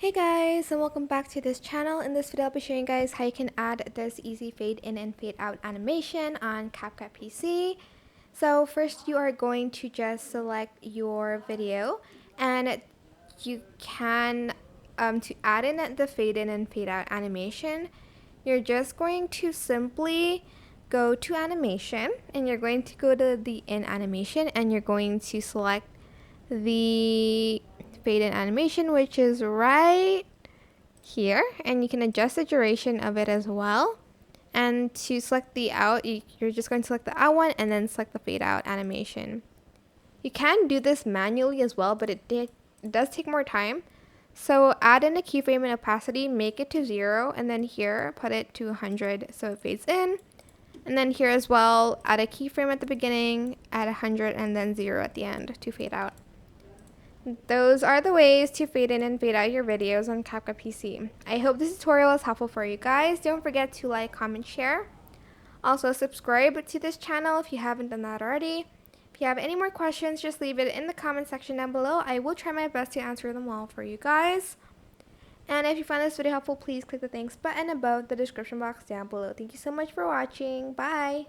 Hey guys, and welcome back to this channel. In this video I'll be showing you guys how you can add this easy fade in and fade out animation on CapCut PC. So first you are going to just select your video, and you can to add in the fade in and fade out animation, you're just going to simply go to animation and you're going to go to the in animation and you're going to select the fade in animation, which is right here, and you can adjust the duration of it as well. And to select the out, you're just going to select the out one and then select the fade out animation. You can do this manually as well, but it does take more time. So add in a keyframe and opacity, make it to 0, and then here put it to 100 so it fades in. And then here as well, add a keyframe at the beginning, add 100, and then 0 at the end to fade out. Those are the ways to fade in and fade out your videos on CapCut PC. I hope this tutorial is helpful for you guys. Don't forget to like, comment, share. Also subscribe to this channel if you haven't done that already. If you have any more questions, just leave it in the comment section down below. I will try my best to answer them all for you guys. And if you find this video helpful, please click the thanks button above the description box down below. Thank you so much for watching. Bye!